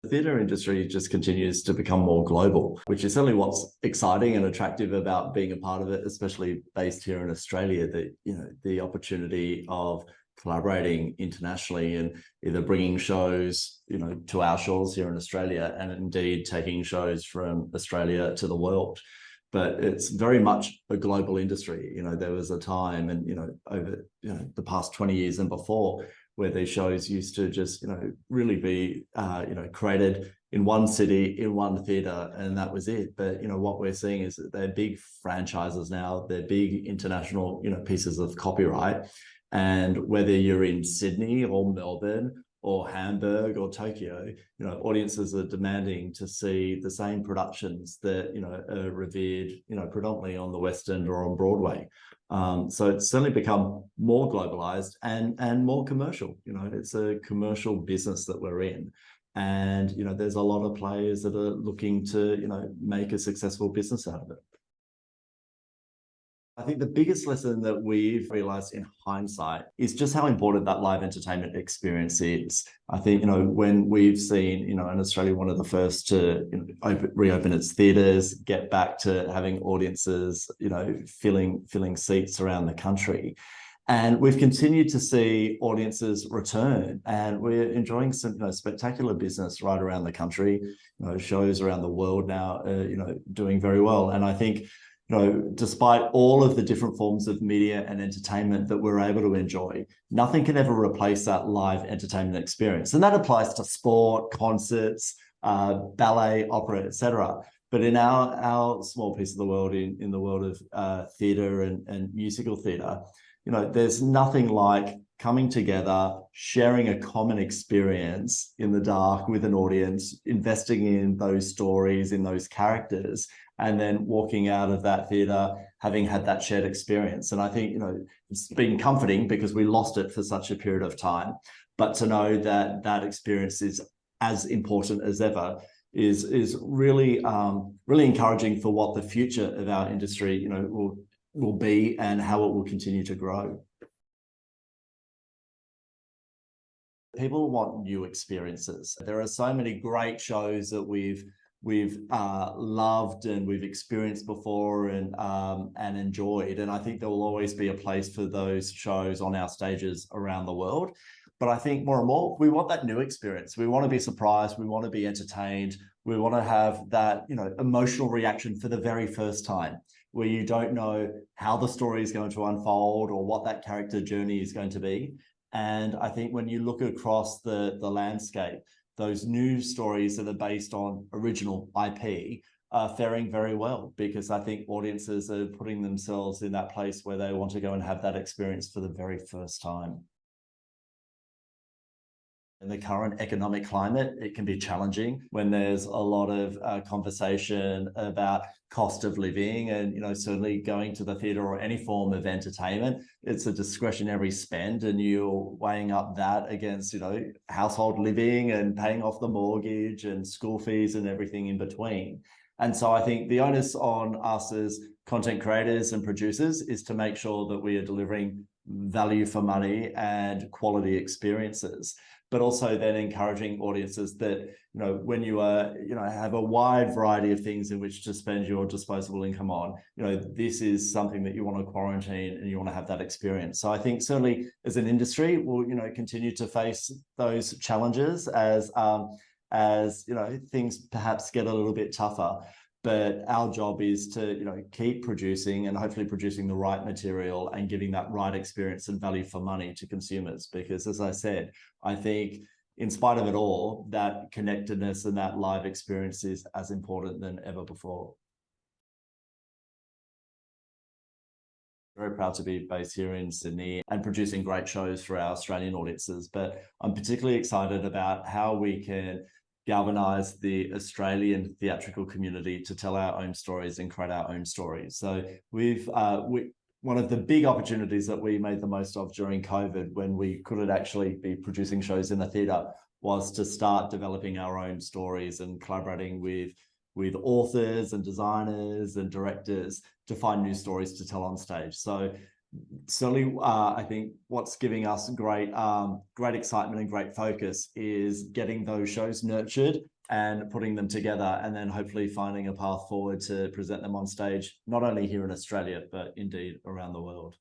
The theatre industry just continues to become more global, which is certainly what's exciting and attractive about being a part of it, especially based here in Australia, that, the opportunity of collaborating internationally and either bringing shows, to our shores here in Australia, and indeed taking shows from Australia to the world. But it's very much a global industry. There was a time, and over the past 20 years and before, where these shows used to just really be created in one city, in one theatre, and that was it. But what we're seeing is that they're big franchises now. They're big international pieces of copyright, and whether you're in Sydney or Melbourne or Hamburg or Tokyo, audiences are demanding to see the same productions that are revered predominantly on the West End or on Broadway. So it's certainly become more globalized and more commercial. It's a commercial business that we're in, and there's a lot of players that are looking to make a successful business out of it. I think the biggest lesson that we've realized in hindsight is just how important that live entertainment experience is. I think, when we've seen, in Australia, one of the first to reopen its theatres, get back to having audiences, filling seats around the country. And we've continued to see audiences return, and we're enjoying some spectacular business right around the country. Shows around the world now doing very well. And I think, despite all of the different forms of media and entertainment that we're able to enjoy, nothing can ever replace that live entertainment experience. And that applies to sport, concerts, ballet, opera, etc. But in our small piece of the world, in the world of theatre and musical theatre, there's nothing like coming together, sharing a common experience in the dark with an audience, investing in those stories, in those characters, and then walking out of that theatre having had that shared experience. And I think, it's been comforting because we lost it for such a period of time. But to know that that experience is as important as ever is really, really encouraging for what the future of our industry, will be and how it will continue to grow. People want new experiences. There are so many great shows that we've loved and we've experienced before and enjoyed. And I think there will always be a place for those shows on our stages around the world. But I think more and more, we want that new experience. We want to be surprised. We want to be entertained. We want to have that, emotional reaction for the very first time, where you don't know how the story is going to unfold or what that character journey is going to be. And I think when you look across the landscape, those new stories that are based on original IP are faring very well, because I think audiences are putting themselves in that place where they want to go and have that experience for the very first time. In the current economic climate, it can be challenging when there's a lot of conversation about cost of living, and certainly going to the theatre or any form of entertainment, it's a discretionary spend, and you're weighing up that against household living and paying off the mortgage and school fees and everything in between. And so I think the onus on us as content creators and producers is to make sure that we are delivering value for money and quality experiences, but also then encouraging audiences that, when you are, have a wide variety of things in which to spend your disposable income on, this is something that you want to quarantine and you want to have that experience. So I think certainly as an industry, we'll, continue to face those challenges as things perhaps get a little bit tougher. But our job is to, keep producing and hopefully producing the right material and giving that right experience and value for money to consumers. Because as I said, I think in spite of it all, that connectedness and that live experience is as important than ever before. Very proud to be based here in Sydney and producing great shows for our Australian audiences. But I'm particularly excited about how we can galvanize the Australian theatrical community to tell our own stories and create our own stories. So one of the big opportunities that we made the most of during COVID, when we couldn't actually be producing shows in the theatre, was to start developing our own stories and collaborating with authors and designers and directors to find new stories to tell on stage. So certainly, I think what's giving us great excitement and great focus is getting those shows nurtured and putting them together, and then hopefully finding a path forward to present them on stage, not only here in Australia, but indeed around the world.